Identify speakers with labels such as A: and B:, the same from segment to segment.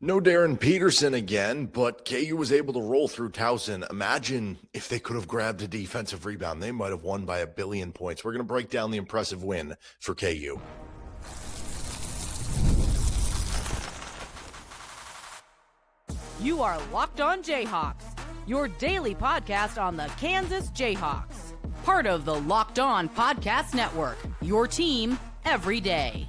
A: No Darren Peterson again, but KU was able to roll through Towson. Imagine if they could have grabbed a defensive rebound. They might have won by a billion points. We're going to break down the impressive win for KU.
B: You are Locked On Jayhawks, your daily podcast on the Kansas Jayhawks. Part of the Locked On Podcast Network, your team every day.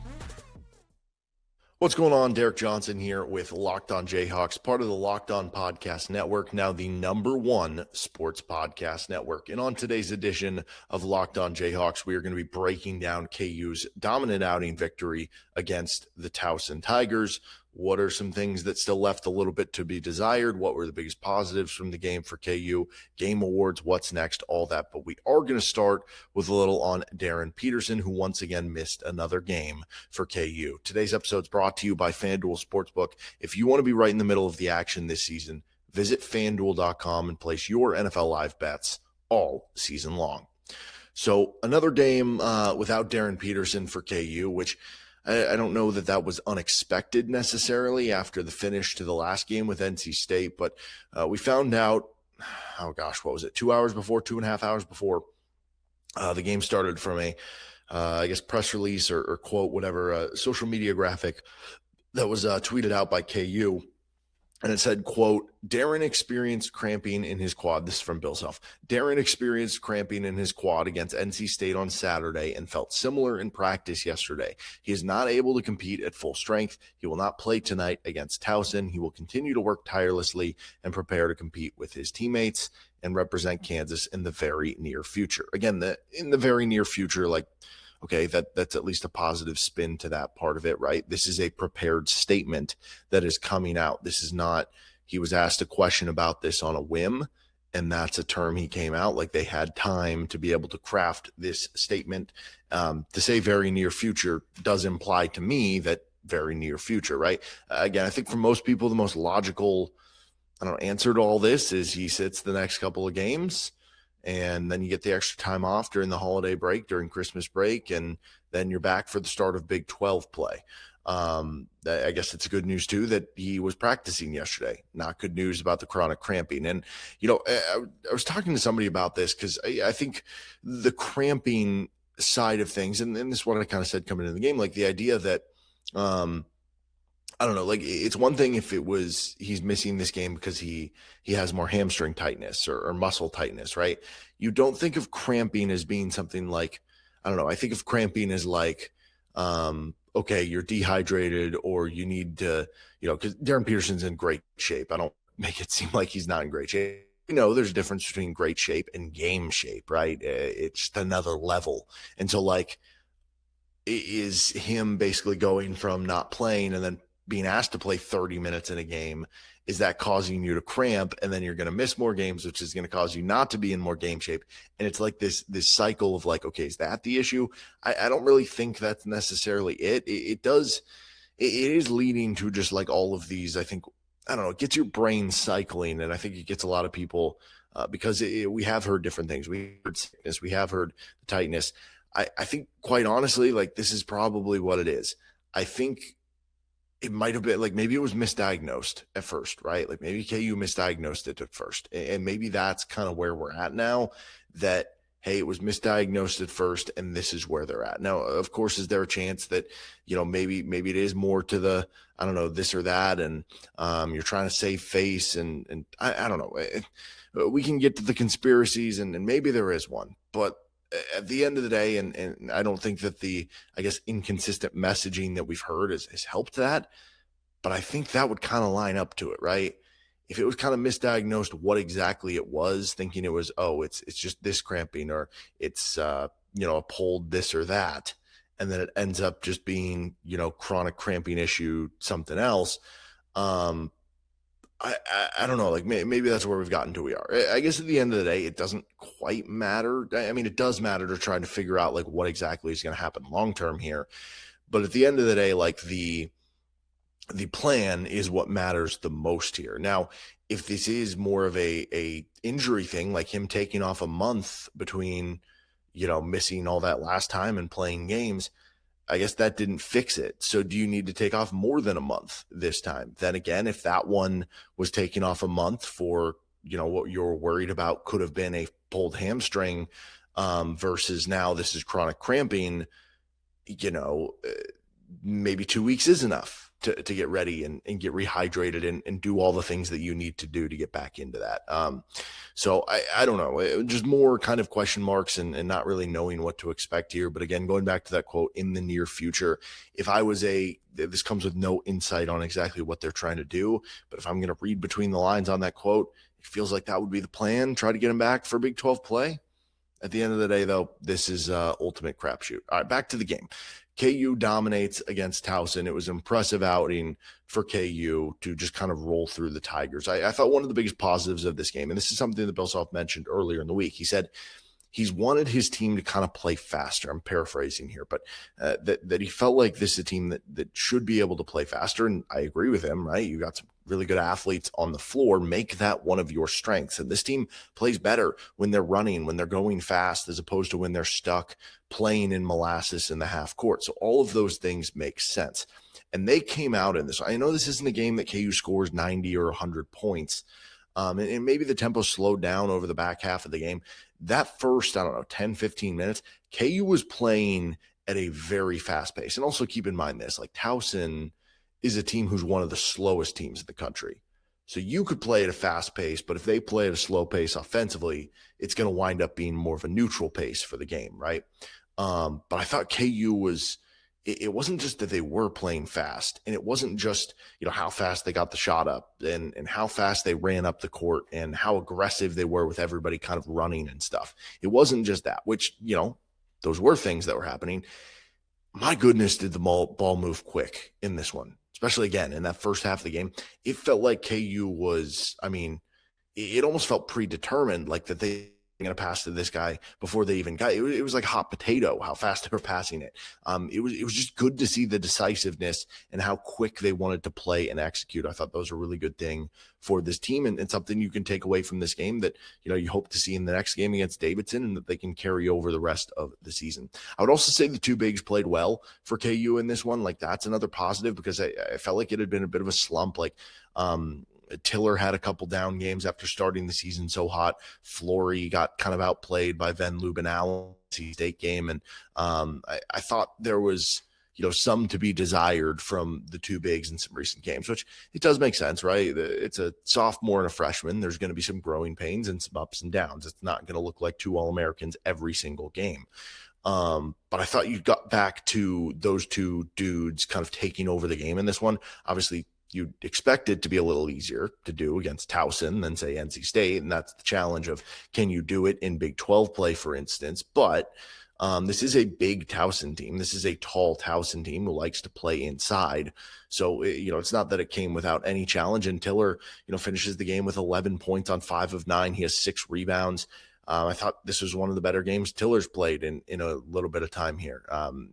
A: What's going on? Derek Johnson here with Locked On Jayhawks, part of the Locked On Podcast Network, now the #1 sports podcast network. And on today's edition of Locked On Jayhawks, we are going to be breaking down KU's dominant outing victory against the Towson Tigers. What are some things that still left a little bit to be desired? What were the biggest positives from the game for KU? Game awards, what's next, all that. But we are going to start with a little on Darryn Peterson, who once again missed another game for KU. Today's episode is brought to you by FanDuel Sportsbook. If you want to be right in the middle of the action this season, visit FanDuel.com and place your NFL live bets all season long. So another game without Darryn Peterson for KU, which I don't know that was unexpected necessarily after the finish to the last game with NC State, but we found out, what was it, 2.5 hours before the game started from a, press release or quote, whatever, social media graphic that was tweeted out by KU. And it said, quote, Darryn experienced cramping in his quad. This is from Bill Self. Darryn experienced cramping in his quad against NC State on Saturday and felt similar in practice yesterday. He is not able to compete at full strength. He will not play tonight against Towson. He will continue to work tirelessly and prepare to compete with his teammates and represent Kansas in the very near future. Again, in the very near future, okay, that's at least a positive spin to that part of it, right? This is a prepared statement that is coming out. This is not, he was asked a question about this on a whim, and that's a term he came out. Like, they had time to be able to craft this statement. To say very near future does imply to me that very near future, right? Again, I think for most people, the most logical, answer to all this is he sits the next couple of games, and then you get the extra time off during the holiday break, during Christmas break, and then you're back for the start of Big 12 play. I guess it's good news, too, that he was practicing yesterday. Not good news about the chronic cramping. And, I was talking to somebody about this because I think the cramping side of things, and this is what I kind of said coming into the game, like the idea that I don't know, like it's one thing if it was he's missing this game because he has more hamstring tightness or muscle tightness, right? You don't think of cramping as being something like, I think of cramping as like, okay, you're dehydrated or you need to, because Darryn Peterson's in great shape. I don't make it seem like he's not in great shape. There's a difference between great shape and game shape, right? It's just another level. And so like, is him basically going from not playing and then being asked to play 30 minutes in a game, is that causing you to cramp? And then you're going to miss more games, which is going to cause you not to be in more game shape. And it's like this cycle of like, okay, is that the issue? I don't really think that's necessarily it. It is leading to just like all of these, I think, it gets your brain cycling. And I think it gets a lot of people because we have heard different things. We heard sickness, we have heard the tightness. I think quite honestly, like this is probably what it is. I think it might have been like maybe it was misdiagnosed at first, right? Like maybe KU misdiagnosed it at first. And maybe that's kind of where we're at now, that, hey, it was misdiagnosed at first and this is where they're at. Now, of course, is there a chance that, maybe it is more to the, this or that. And you're trying to save face and I don't know. We can get to the conspiracies and maybe there is one, but at the end of the day, and I don't think that the, inconsistent messaging that we've heard has helped that, but I think that would kind of line up to it, right? If it was kind of misdiagnosed what exactly it was, thinking it was, it's just this cramping or it's, a pulled this or that, and then it ends up just being, chronic cramping issue, something else. I don't know, like maybe that's where we've gotten to we are. I guess at the end of the day, it doesn't quite matter. I mean, it does matter to try to figure out like what exactly is going to happen long-term here. But at the end of the day, like the plan is what matters the most here. Now, if this is more of a injury thing, like him taking off a month between, missing all that last time and playing games, I guess that didn't fix it. So do you need to take off more than a month this time? Then again, if that one was taken off a month for, what you're worried about could have been a pulled hamstring, versus now this is chronic cramping, maybe 2 weeks is enough to get ready and get rehydrated and do all the things that you need to do to get back into that. So I don't know, just more kind of question marks and not really knowing what to expect here. But again, going back to that quote, in the near future, if I was this comes with no insight on exactly what they're trying to do, but if I'm going to read between the lines on that quote, it feels like that would be the plan. Try to get him back for Big 12 play. At the end of the day, though, this is ultimate crapshoot. All right, back to the game. KU dominates against Towson. It was an impressive outing for KU to just kind of roll through the Tigers. I thought one of the biggest positives of this game, and this is something that Bill Self mentioned earlier in the week, he said he's wanted his team to kind of play faster. I'm paraphrasing here, but that he felt like this is a team that should be able to play faster. And I agree with him, right? You got some really good athletes on the floor. Make that one of your strengths. And this team plays better when they're running, when they're going fast, as opposed to when they're stuck playing in molasses in the half court. So all of those things make sense. And they came out in this. I know this isn't a game that KU scores 90 or 100 points. And maybe the tempo slowed down over the back half of the game. That first, 10, 15 minutes, KU was playing at a very fast pace. And also keep in mind this, like Towson is a team who's one of the slowest teams in the country. So you could play at a fast pace, but if they play at a slow pace offensively, it's going to wind up being more of a neutral pace for the game, right? But I thought KU was, it wasn't just that they were playing fast, and it wasn't just, how fast they got the shot up and how fast they ran up the court and how aggressive they were with everybody kind of running and stuff. It wasn't just that, which, those were things that were happening. My goodness, did the ball move quick in this one, especially again in that first half of the game. It felt like KU was, it almost felt predetermined, like that they going to pass to this guy before they even got it. It was like hot potato how fast they were passing it. It was just good to see the decisiveness and how quick they wanted to play and execute. I thought those were a really good thing for this team, and something you can take away from this game that you hope to see in the next game against Davidson, and that they can carry over the rest of the season. I would also say the two bigs played well for KU in this one. Like, that's another positive, because I felt like it had been a bit of a slump. Like, Tiller had a couple down games after starting the season so hot. Flory got kind of outplayed by Van Lubenow in the state game. And I thought there was, some to be desired from the two bigs in some recent games, which it does make sense, right? It's a sophomore and a freshman. There's going to be some growing pains and some ups and downs. It's not going to look like two All-Americans every single game. But I thought you got back to those two dudes kind of taking over the game in this one. Obviously, you'd expect it to be a little easier to do against Towson than, say, NC State. And that's the challenge of, can you do it in Big 12 play, for instance? But this is a big Towson team. This is a tall Towson team who likes to play inside. So, it's not that it came without any challenge. And Tiller, finishes the game with 11 points on 5 of 9. He has 6 rebounds. I thought this was one of the better games Tiller's played in a little bit of time here.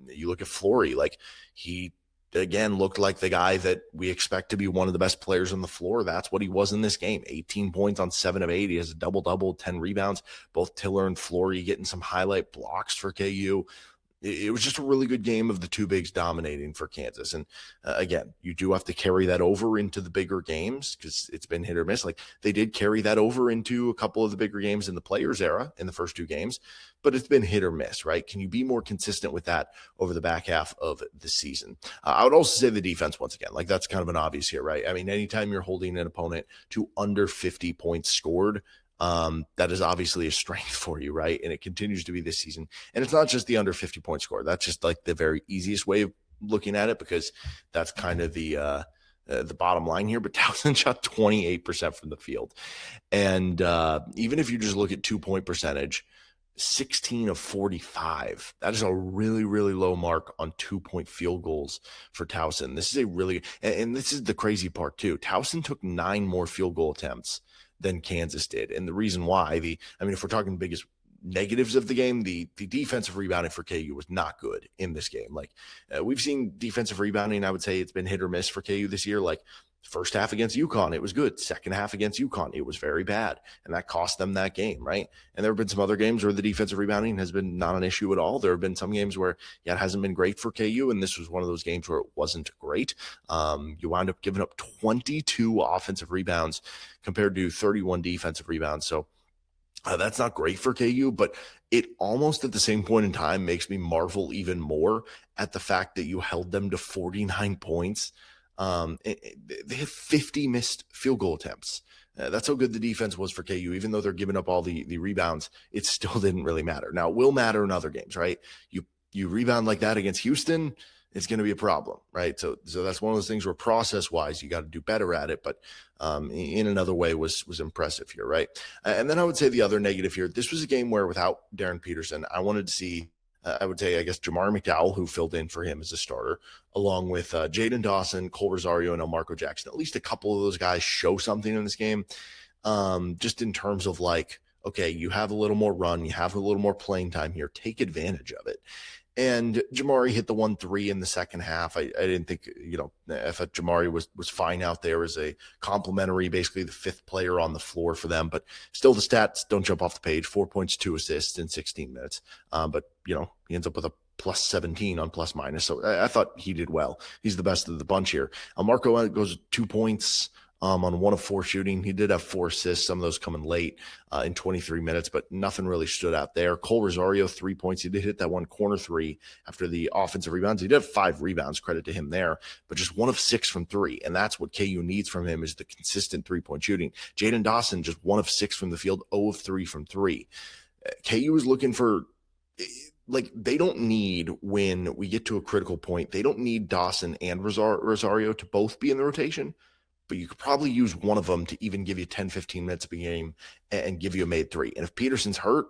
A: You look at Flory, like, he again looked like the guy that we expect to be one of the best players on the floor. That's what he was in this game. 18 points on 7 of 8. He has a double-double, 10 rebounds. Both Tiller and Flory getting some highlight blocks for KU. It was just a really good game of the two bigs dominating for Kansas. And again, you do have to carry that over into the bigger games, because it's been hit or miss. Like, they did carry that over into a couple of the bigger games in the Players era in the first 2 games, but it's been hit or miss, right? Can you be more consistent with that over the back half of the season? I would also say the defense, once again, like, that's kind of an obvious here, right? Anytime you're holding an opponent to under 50 points scored, that is obviously a strength for you, right? And it continues to be this season. And it's not just the under 50 point score. That's just like the very easiest way of looking at it, because that's kind of the bottom line here. But Towson shot 28% from the field. And even if you just look at 2-point percentage, 16 of 45. That is a really, really low mark on 2-point field goals for Towson. This is a really, and this is the crazy part too. Towson took 9 more field goal attempts than Kansas did. And the reason why, if we're talking biggest negatives of the game, the defensive rebounding for KU was not good in this game. Like, we've seen defensive rebounding, I would say it's been hit or miss for KU this year. Like, First half against UConn, it was good. Second half against UConn, it was very bad. And that cost them that game, right? And there have been some other games where the defensive rebounding has been not an issue at all. There have been some games where, it hasn't been great for KU, and this was one of those games where it wasn't great. You wound up giving up 22 offensive rebounds compared to 31 defensive rebounds. So that's not great for KU, but it almost at the same point in time makes me marvel even more at the fact that you held them to 49 points. They had 50 missed field goal attempts. That's how good the defense was for KU. Even though they're giving up all the rebounds, it still didn't really matter. Now, it will matter in other games, right? You rebound like that against Houston, it's going to be a problem, right? So that's one of those things where process-wise, you got to do better at it. But in another way was impressive here, right? And then I would say the other negative here, this was a game where without Darryn Peterson, I wanted to see I would say, I guess, Jamar McDowell, who filled in for him as a starter, along with Jayden, Dawson, Kohl, Rosario, and Marco Jackson. At least a couple of those guys show something in this game, just in terms of like, okay, you have a little more run, you have a little more playing time here, take advantage of it. And Jamari hit the 1-3 in the second half. I didn't think, I thought Jamari was fine out there as a complimentary, basically the fifth player on the floor for them. But still, the stats don't jump off the page. 4 points, 2 assists in 16 minutes. But, he ends up with a plus 17 on plus minus. So I thought he did well. He's the best of the bunch here. Marco goes 2 points. On 1 of 4 shooting. He did have 4 assists, some of those coming late in 23 minutes, but nothing really stood out there. Kohl, Rosario, 3 points. He did hit that one corner 3 after the offensive rebounds. He did have 5 rebounds, credit to him there, but just 1 of 6 from 3. And that's what KU needs from him is the consistent 3-point shooting. Jayden Dawson, just 1 of 6 from the field, 0 of 3 from 3. KU is looking for, they don't need, when we get to a critical point, they don't need Dawson and Rosario to both be in the rotation. But you could probably use one of them to even give you 10, 15 minutes of a game and give you a made 3. And if Peterson's hurt,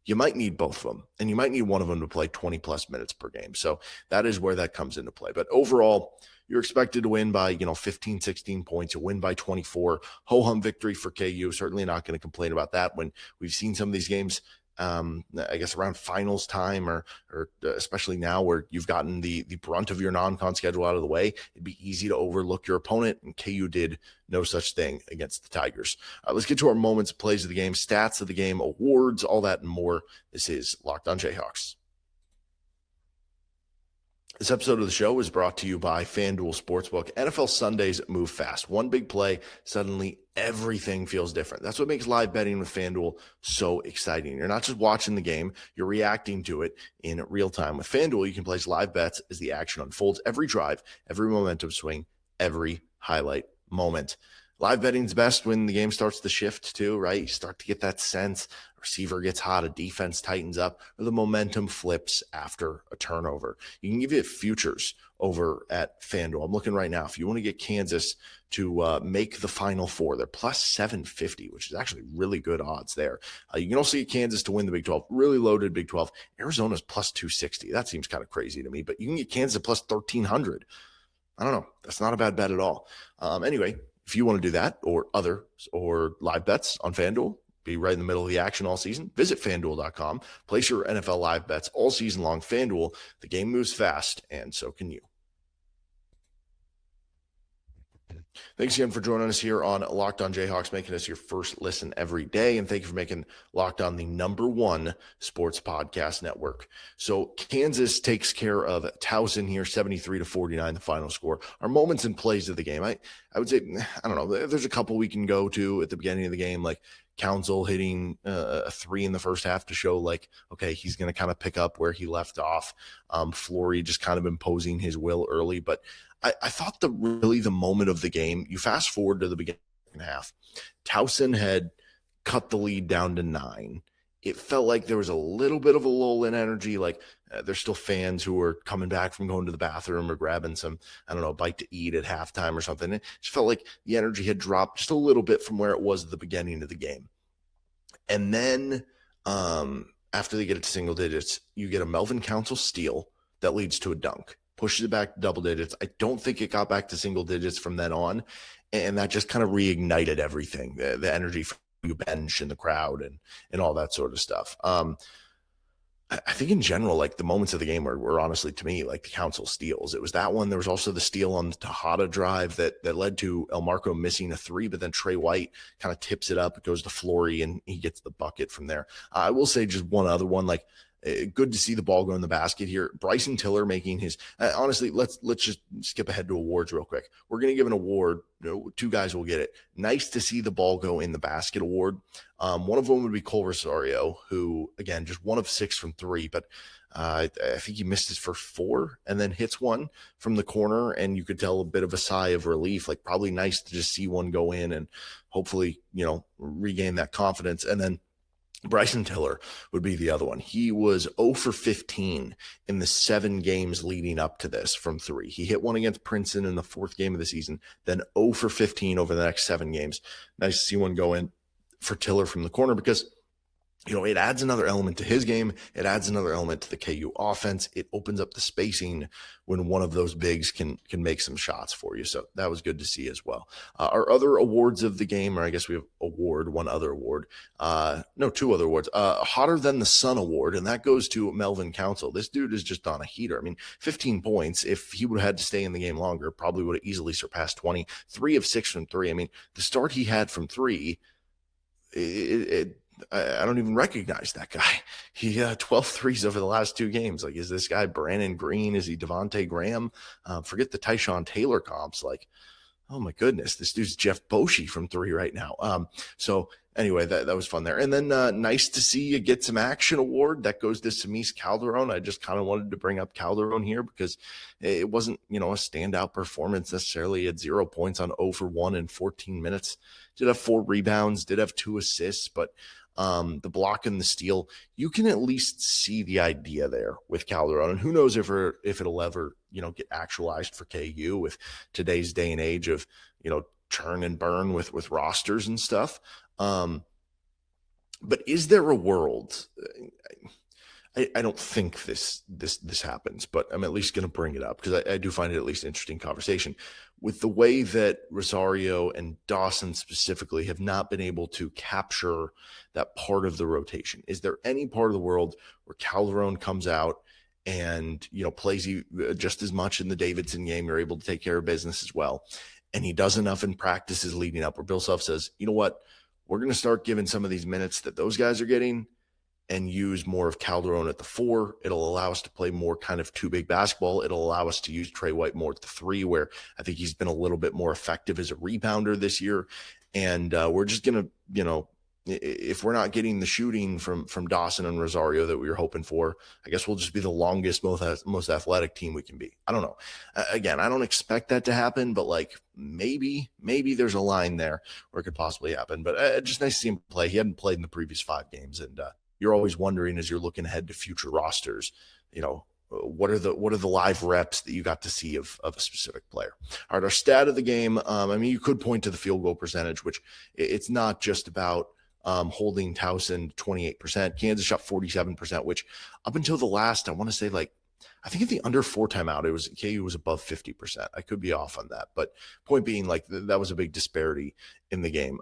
A: you might need both of them. And you might need one of them to play 20-plus minutes per game. So that is where that comes into play. But overall, you're expected to win by, 15, 16 points. You win by 24. Ho-hum victory for KU. Certainly not going to complain about that when we've seen some of these games, I guess around finals time or especially now where you've gotten the brunt of your non-con schedule out of the way, it'd be easy to overlook your opponent, and KU did no such thing against the Tigers. Let's get to our moments, plays of the game, stats of the game, awards, all that and more. This is Locked on Jayhawks. This episode of the show is brought to you by FanDuel Sportsbook. NFL Sundays move fast. One big play, suddenly everything feels different. That's what makes live betting with FanDuel so exciting. You're not just watching the game, you're reacting to it in real time. With FanDuel, you can place live bets as the action unfolds, every drive, every momentum swing, every highlight moment. Live betting's best when the game starts to shift too, right? You start to get that sense. A receiver gets hot, a defense tightens up, or the momentum flips after a turnover. You can give it futures over at FanDuel. I'm looking right now. If you want to get Kansas to make the Final Four, they're plus 750, which is actually really good odds there. You can also get Kansas to win the Big 12, really loaded Big 12. Arizona's plus 260. That seems kind of crazy to me, but you can get Kansas at plus 1,300. I don't know. That's not a bad bet at all. Anyway, if you want to do that or others or live bets on FanDuel, be right in the middle of the action all season, visit FanDuel.com. Place your NFL live bets all season long. FanDuel, the game moves fast, and so can you. Thanks again for joining us here on Locked on Jayhawks, making us your first listen every day. And thank you for making Locked on the #1 sports podcast network. So Kansas takes care of Towson here, 73-49, the final score. Our moments and plays of the game. I would say, I don't know, there's a couple we can go to at the beginning of the game, like Council hitting a 3 in the first half to show like, okay, he's going to kind of pick up where he left off. Flory just kind of imposing his will early, but I thought the moment of the game, you fast forward to the beginning of the half, Towson had cut the lead down to 9. It felt like there was a little bit of a lull in energy. Like there's still fans who are coming back from going to the bathroom or grabbing some, I don't know, bite to eat at halftime or something. It just felt like the energy had dropped just a little bit from where it was at the beginning of the game. And then after they get it to single digits, you get a Melvin Council steal that leads to a dunk. Pushes it back to double digits. I don't think it got back to single digits from then on. And that just kind of reignited everything, the energy from the bench and the crowd and all that sort of stuff. I think in general, like the moments of the game were honestly, to me, like the Council steals. It was that one. There was also the steal on the Tejada drive that led to El Marco missing a three, but then Trey White kind of tips it up. It goes to Flory and he gets the bucket from there. I will say just one other one, like good to see the ball go in the basket here. Bryson Tiller making his, honestly, let's just skip ahead to awards real quick. We're going to give an award. Two guys will get it. Nice to see the ball go in the basket award. One of them would be Kohl Rosario, who, again, just 1 of 6 from 3, but I think he missed his first 4 and then hits one from the corner, and you could tell a bit of a sigh of relief, like probably nice to just see one go in and hopefully, regain that confidence. And then Bryson Tiller would be the other one. He was 0 for 15 in the 7 games leading up to this from 3. He hit one against Princeton in the 4th game of the season, then 0 for 15 over the next 7 games. Nice to see one go in for Tiller from the corner because, it adds another element to his game. It adds another element to the KU offense. It opens up the spacing when one of those bigs can make some shots for you. So that was good to see as well. Our other awards of the game, or I guess we have one other award. 2 other awards. Hotter Than the Sun award, and that goes to Melvin Council. This dude is just on a heater. I mean, 15 points. If he would have had to stay in the game longer, probably would have easily surpassed 20. 3 of 6 from 3. I mean, the start he had from 3, I don't even recognize that guy. He 12 threes over the last 2 games. Like, is this guy Brandon Green? Is he Devontae Graham? Forget the Tyshawn Taylor comps. Like, oh my goodness, this dude's Jeff Boschee from 3 right now. So anyway, that was fun there. And then nice to see you get some action award. That goes to Samis Calderon. I just kind of wanted to bring up Calderon here because it wasn't, a standout performance necessarily. He had 0 points on 0 for 1 in 14 minutes. Did have 4 rebounds, did have 2 assists, but the block and the steal, you can at least see the idea there with Calderon. And who knows if it'll ever, get actualized for KU with today's day and age of, churn and burn with rosters and stuff. But is there a world? I don't think this happens, but I'm at least going to bring it up because I do find it at least an interesting conversation with the way that Rosario and Dawson specifically have not been able to capture that part of the rotation. Is there any part of the world where Calderon comes out and, plays just as much in the Davidson game? You're able to take care of business as well. And he does enough in practices leading up where Bill Self says, you know what, we're going to start giving some of these minutes that those guys are getting and use more of Calderon at the 4. It'll allow us to play more kind of 2 big basketball. It'll allow us to use Trey White more at the 3, where I think he's been a little bit more effective as a rebounder this year. And we're just going to, if we're not getting the shooting from Dawson and Rosario that we were hoping for, I guess we'll just be the longest, most athletic team we can be. I don't know. Again, I don't expect that to happen, but like maybe there's a line there where it could possibly happen. But just nice to see him play. He hadn't played in the previous 5 games, and you're always wondering as you're looking ahead to future rosters, what are the live reps that you got to see of a specific player? All right, our stat of the game. You could point to the field goal percentage, which it's not just about holding Towson 28%. Kansas shot 47%, which up until the last, I want to say I think at the under 4 timeout, KU was above 50%. I could be off on that, but point being, that was a big disparity in the game.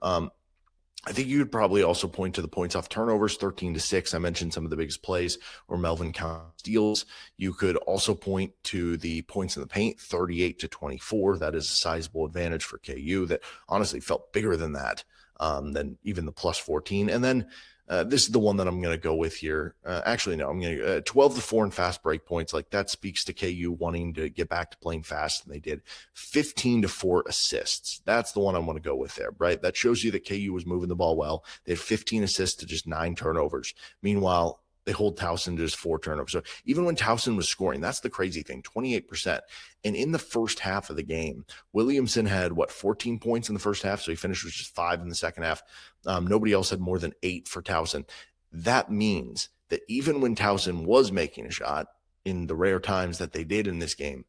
A: I think you could probably also point to the points off turnovers, 13-6. I mentioned some of the biggest plays or Melvin Council steals. You could also point to the points in the paint, 38-24. That is a sizable advantage for KU that honestly felt bigger than that, than even the plus 14. And then this is the one that I'm going to go with here. Actually, no, I'm going to 12-4 in fast break points. Like, that speaks to KU wanting to get back to playing fast, and they did. 15-4 assists. That's the one I want to go with there, right? That shows you that KU was moving the ball well. They had 15 assists to just 9 turnovers. Meanwhile, they hold Towson to just 4 turnovers. So even when Towson was scoring, that's the crazy thing, 28%. And in the first half of the game, Williamson had 14 points in the first half. So he finished with just 5 in the second half. Nobody else had more than 8 for Towson. That means that even when Towson was making a shot, in the rare times that they did in this game,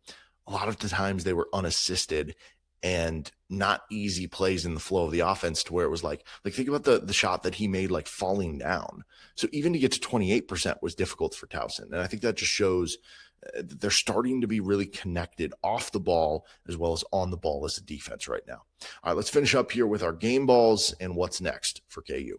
A: a lot of the times they were unassisted and not easy plays in the flow of the offense, to where it was like think about the shot that he made, falling down. So even to get to 28% was difficult for Towson. And I think that just shows that they're starting to be really connected off the ball as well as on the ball as a defense right now. All right, let's finish up here with our game balls and what's next for KU.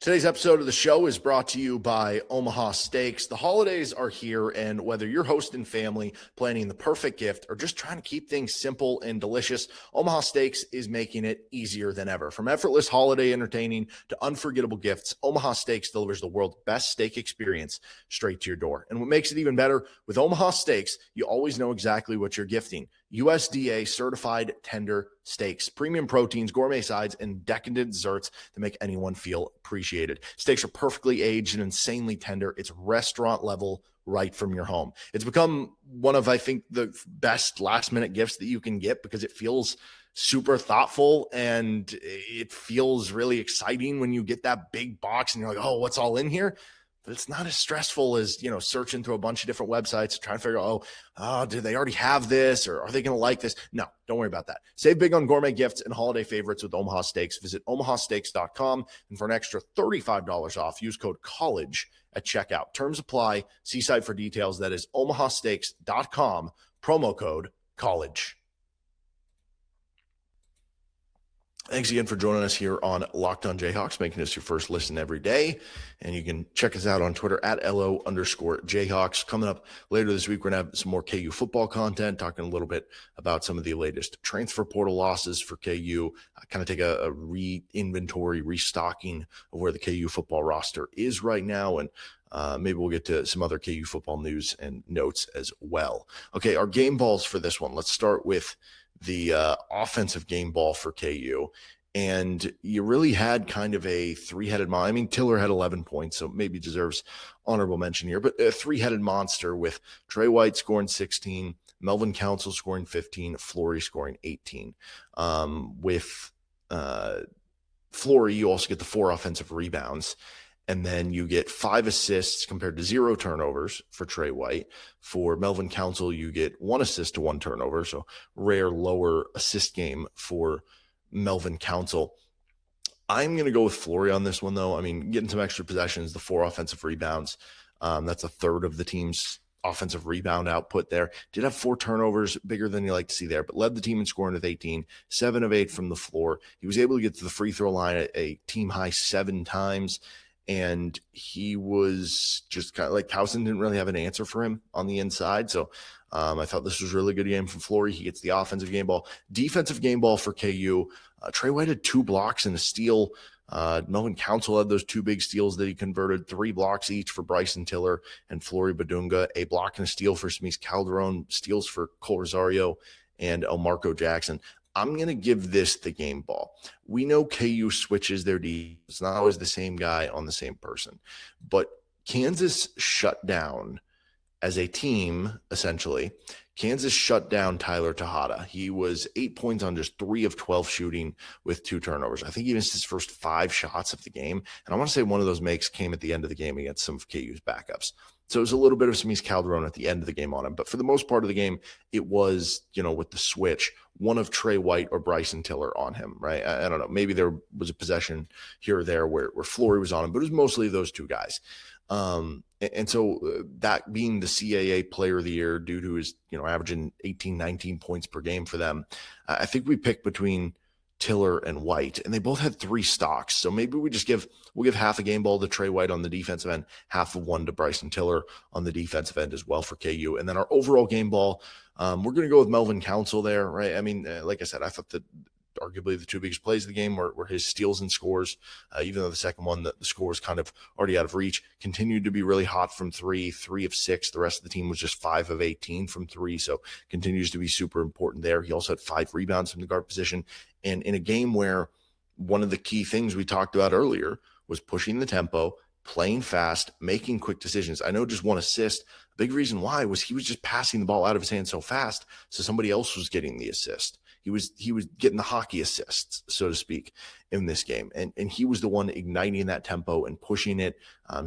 A: Today's episode of the show is brought to you by Omaha Steaks. The holidays are here, and whether you're hosting family, planning the perfect gift, or just trying to keep things simple and delicious, Omaha Steaks is making it easier than ever. From effortless holiday entertaining to unforgettable gifts, Omaha Steaks delivers the world's best steak experience straight to your door. And what makes it even better, with Omaha Steaks, you always know exactly what you're gifting. USDA certified tender steaks, premium proteins, gourmet sides, and decadent desserts that make anyone feel appreciated. Steaks are perfectly aged and insanely tender. It's restaurant level right from your home. It's become one of, I think, the best last minute gifts that you can get because it feels super thoughtful and it feels really exciting when you get that big box and you're like, oh, what's all in here? But it's not as stressful as, searching through a bunch of different websites, trying to figure out, do they already have this or are they going to like this? No, don't worry about that. Save big on gourmet gifts and holiday favorites with Omaha Steaks. Visit omahasteaks.com, and for an extra $35 off, use code COLLEGE at checkout. Terms apply. See site for details. That is omahasteaks.com, promo code COLLEGE. Thanks again for joining us here on Locked On Jayhawks, making us your first listen every day. And you can check us out on Twitter at @LO_Jayhawks. Coming up later this week, we're going to have some more KU football content, talking a little bit about some of the latest transfer portal losses for KU, kind of take a re-inventory, restocking of where the KU football roster is right now. And maybe we'll get to some other KU football news and notes as well. Okay, our game balls for this one. Let's start with the offensive game ball for KU. And you really had kind of a three-headed monster. I mean, Tiller had 11 points, so maybe deserves honorable mention here, but a three-headed monster with Trey White scoring 16, Melvin Council scoring 15, Flory scoring 18. With Flory, you also get the 4 offensive rebounds. And then you get 5 assists compared to 0 turnovers for Trey White. For Melvin Council, you get 1 assist to 1 turnover. So rare lower assist game for Melvin Council. I'm going to go with Flory on this one, though. I mean, getting some extra possessions, the 4 offensive rebounds. That's a third of the team's offensive rebound output there. Did have 4 turnovers, bigger than you like to see there, but led the team in scoring with 18, 7 of 8 from the floor. He was able to get to the free throw line at a team high 7 times. And he was just kind of like Towson didn't really have an answer for him on the inside. So I thought this was a really good game from Flory. He gets the offensive game ball. Defensive game ball for KU. Trey White had 2 blocks and a steal. Melvin Council had those 2 big steals that he converted, 3 blocks each for Bryson Tiller and Flory Bidunga, a block and a steal for Smeeze Calderon, steals for Kohl Rosario and Marco Jackson. I'm going to give this the game ball. We know KU switches their D. It's not always the same guy on the same person. But Kansas shut down as a team, essentially. Kansas shut down Tyler Tejada. He was 8 points on just 3 of 12 shooting with 2 turnovers. I think he missed his first 5 shots of the game. And I want to say one of those makes came at the end of the game against some of KU's backups. So it was a little bit of Smeeze Calderon at the end of the game on him. But for the most part of the game, it was, with the switch, one of Trey White or Bryson Tiller on him, right? I don't know. Maybe there was a possession here or there where Flory was on him, but it was mostly those 2 guys. And so that being the CAA player of the year due to his, averaging 18, 19 points per game for them, I think we picked between Tiller and White, and they both had 3 stocks. So maybe we'll give half a game ball to Trey White on the defensive end, half of one to Bryson Tiller on the defensive end as well for KU. And then our overall game ball, we're going to go with Melvin Council there, right? I mean, like I said, I thought that arguably the 2 biggest plays of the game were his steals and scores, even though the second one, the score was kind of already out of reach, continued to be really hot from 3 of 6. The rest of the team was just 5 of 18 from 3. So continues to be super important there. He also had 5 rebounds from the guard position. And in a game where one of the key things we talked about earlier was pushing the tempo, playing fast, making quick decisions. I know just 1 assist. A big reason why was he was just passing the ball out of his hand so fast, so somebody else was getting the assist. He was getting the hockey assists, so to speak, in this game. And he was the one igniting that tempo and pushing it.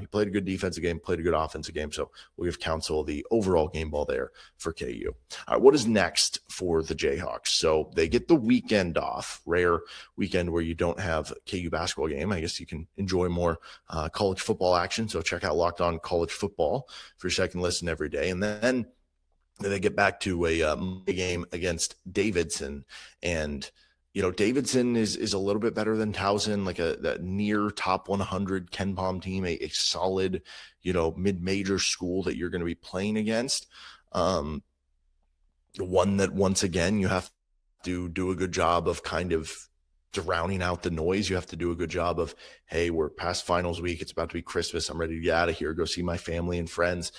A: He played a good defensive game, played a good offensive game. So we'll give Council the overall game ball there for KU. All right, what is next for the Jayhawks? So they get the weekend off, rare weekend where you don't have KU basketball game. I guess you can enjoy more college football action. So check out Locked On College Football for your second listen every day. And then they get back to a game against Davidson. And, Davidson is a little bit better than Towson, like that near top 100 KenPom team, a solid, mid-major school that you're going to be playing against. One that, once again, you have to do a good job of kind of drowning out the noise. You have to do a good job of, hey, we're past finals week. It's about to be Christmas. I'm ready to get out of here, go see my family and friends,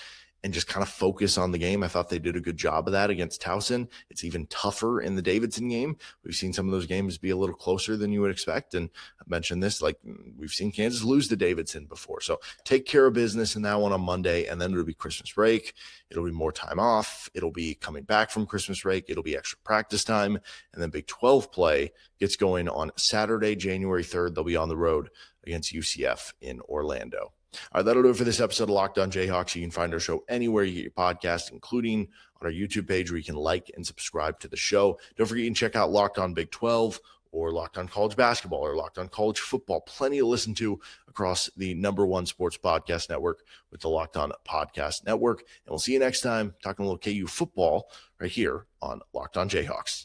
A: and just kind of focus on the game. I thought they did a good job of that against Towson. It's even tougher in the Davidson game. We've seen some of those games be a little closer than you would expect. And I've mentioned this, like we've seen Kansas lose to Davidson before. So take care of business in that one on Monday, and then it'll be Christmas break. It'll be more time off. It'll be coming back from Christmas break. It'll be extra practice time. And then Big 12 play gets going on Saturday, January 3rd. They'll be on the road against UCF in Orlando. All right, that'll do it for this episode of Locked On Jayhawks. You can find our show anywhere you get your podcast, including on our YouTube page where you can like and subscribe to the show. Don't forget you can check out Locked On Big 12 or Locked On College Basketball or Locked On College Football. Plenty to listen to across the #1 sports podcast network with the Locked On Podcast Network. And we'll see you next time talking a little KU football right here on Locked On Jayhawks.